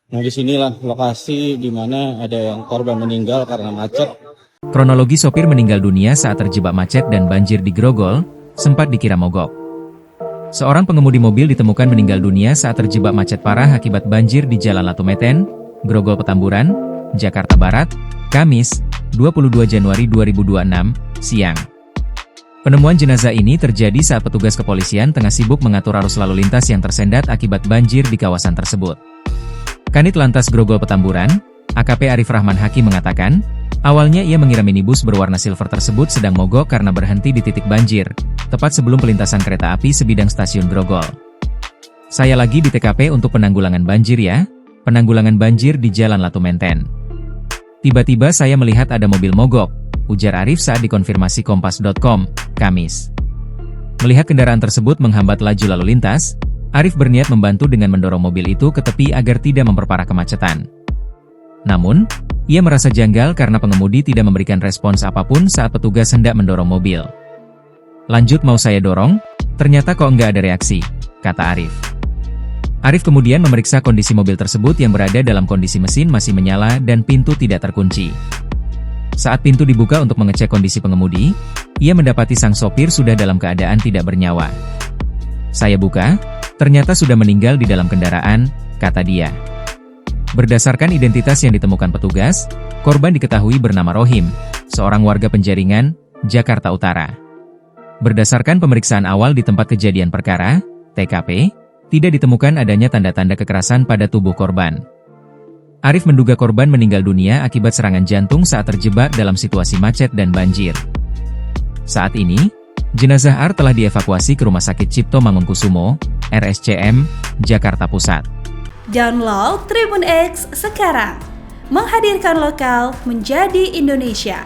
Nah, disinilah lokasi di mana ada yang korban meninggal karena macet. Kronologi sopir meninggal dunia saat terjebak macet dan banjir di Grogol, sempat dikira mogok. Seorang pengemudi mobil ditemukan meninggal dunia saat terjebak macet parah akibat banjir di Jalan Latumeten, Grogol Petamburan, Jakarta Barat, Kamis, 22 Januari 2026, siang. Penemuan jenazah ini terjadi saat petugas kepolisian tengah sibuk mengatur arus lalu lintas yang tersendat akibat banjir di kawasan tersebut. Kanit Lantas Grogol Petamburan, AKP Arif Rahman Hakim mengatakan, awalnya ia mengira minibus berwarna silver tersebut sedang mogok karena berhenti di titik banjir, tepat sebelum pelintasan kereta api sebidang stasiun Grogol. Saya lagi di TKP untuk penanggulangan banjir ya, penanggulangan banjir di Jalan Latumenten. Tiba-tiba saya melihat ada mobil mogok, ujar Arif saat dikonfirmasi Kompas.com, Kamis. Melihat kendaraan tersebut menghambat laju lalu lintas, Arif berniat membantu dengan mendorong mobil itu ke tepi agar tidak memperparah kemacetan. Namun, ia merasa janggal karena pengemudi tidak memberikan respons apapun saat petugas hendak mendorong mobil. Lanjut mau saya dorong, ternyata kok nggak ada reaksi, kata Arif. Arif kemudian memeriksa kondisi mobil tersebut yang berada dalam kondisi mesin masih menyala dan pintu tidak terkunci. Saat pintu dibuka untuk mengecek kondisi pengemudi, ia mendapati sang sopir sudah dalam keadaan tidak bernyawa. Saya buka, ternyata sudah meninggal di dalam kendaraan, kata dia. Berdasarkan identitas yang ditemukan petugas, korban diketahui bernama Rohim, seorang warga Penjaringan, Jakarta Utara. Berdasarkan pemeriksaan awal di tempat kejadian perkara, TKP, tidak ditemukan adanya tanda-tanda kekerasan pada tubuh korban. Arif menduga korban meninggal dunia akibat serangan jantung saat terjebak dalam situasi macet dan banjir. Saat ini, jenazah Ar telah dievakuasi ke Rumah Sakit Cipto Mangunkusumo, RSCM, Jakarta Pusat. Download Tribun X sekarang, menghadirkan lokal menjadi Indonesia.